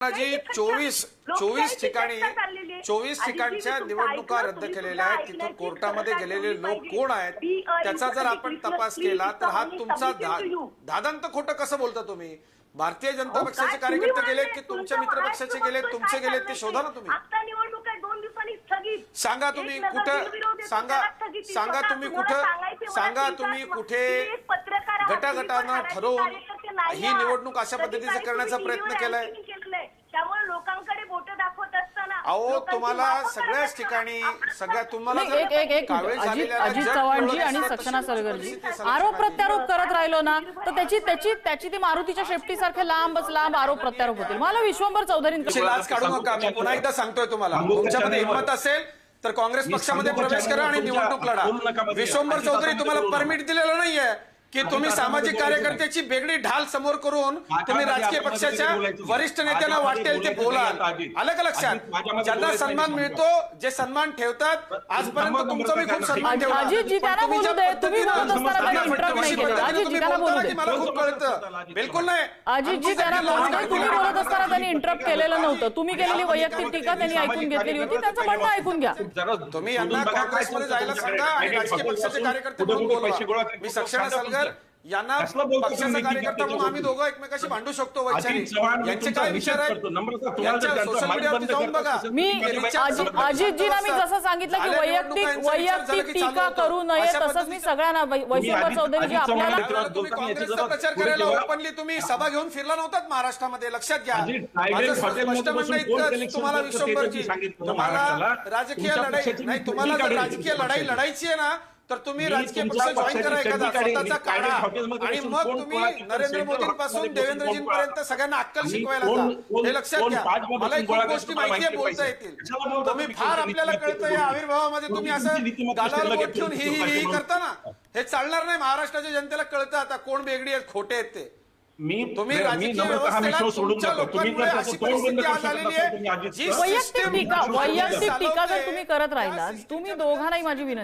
जी 24 ठिकाणच्या निवडणुका रद्द केलेल्या आहेत, तिथून कोर्टामध्ये गेलेले लोक कोण आहेत त्याचा जर आपण तपास केला तर हा तुमचा दादांत खोटं कसं बोलता तुम्ही? भारतीय जनता पक्षाचे कार्यकर्ते गेलेत की तुमच्या मित्र पक्षाचे गेलेत, तुमचे गेलेत ते शोधा ना तुम्ही. सांगा तुम्ही कुठं, सांगा तुम्ही कुठे गटागटानं ठरवून ही निवडणूक अशा पद्धतीचा करण्याचा प्रयत्न केलाय? त्यामुळे लोकांकडे बोट दाखवत असताना अहो तुम्हाला सगळ्याच ठिकाणी तुम्हाला अजित चव्हाणजी आणि सक्षना सरगरजी आरोप प्रत्यारोप करत राहिलो ना तर त्याची ती मारुतीच्या शेपटीसारखे लांब आरोप प्रत्यारोप होतील. मला विश्वंभर चौधरींकडे लाच काढू नका. मी पुन्हा एकदा सांगतोय तुम्हाला, तुमच्यामध्ये हिंमत असेल तर काँग्रेस पक्षामध्ये प्रवेश करा आणि निवडणूक लढा. विश्वंभर चौधरी तुम्हाला परमिट दिलेलं नाहीये की तुम्ही सामाजिक कार्यकर्त्याची वेगळी ढाल समोर करून तुम्ही राजकीय पक्षाच्या वरिष्ठ नेत्यांना वाटेल ते बोलाल. आलं का लक्षात? ज्यांना सन्मान मिळतो, जे सन्मान ठेवतात, आजपर्यंत तुमचा मी खूप सन्मान ठेवला. अजितजी त्यांना बोलू दे, तुम्ही बोलत असताना त्यांनी इंटरप्ट नाही केलं. अजितजी त्यांना बोलू दे. मला खूप कळतं. बिलकुल नाही. अजितजी त्यांना बोलू दे. तुम्ही बोलत असताना त्यांनी इंटरप्ट केलेलं नव्हतं. तुम्ही केलेली वैयक्तिक टीका त्यांनी ऐकून घेतलेली होती. त्यांचं म्हणणं ऐकून घ्या. तुम्ही यांना काँग्रेसमध्ये जायला सांगा आणि राजकीय पक्षाचे कार्यकर्ते म्हणून बोलवा. मी सक्षना सरगर यांना पक्षाचा कार्यकर्ता म्हणून आम्ही दोघं एकमेकाशी भांडू शकतो. यांचे काय विचार आहेत सोशल मीडियावरती जाऊन बघा. अजितजींना मी जसं सांगितलं की वैयक्तिक टीका करू नये तसंच मी सगळ्यांना वैश्वंभर चौधरीजी आपल्याला तुम्ही काँग्रेसचा प्रचार करायला ओपनली तुम्ही सभा घेऊन फिरला नव्हतात महाराष्ट्रामध्ये, लक्षात घ्या. माझं स्पष्ट म्हणणं इतकं तुम्हाला विश्वंभरजी, तुम्हाला राजकीय लढाई नाही, तुम्हाला जर राजकीय लढाई लढायची आहे ना तर तुम्ही राजकीय पक्ष जॉईन करा एखादा स्वतःचा काढा आणि मग तुम्ही नरेंद्र मोदींपासून देवेंद्रजींपर्यंत सगळ्यांना अक्कल शिकवायला जा. हे लक्षात घ्या. मला खूप गोष्टी माहिती आहे, बोलता येतील. तुम्ही फार आपल्याला कळतं या आविर्भावामध्ये तुम्ही असं गालावर बोट ठेवून ही करता ना, हे चालणार नाही. महाराष्ट्राच्या जनतेला कळतं आता कोण बेगडी आहेत, खोटे आहेत ते. तुम्ही राजकीय व्यवस्थेला तुमच्या लोकांमुळे अशी परिस्थिती आज आलेली आहे. वैयक्तिक टीका जर तुम्ही करत राहिला, तुम्ही दोघांनाही माझी विनंती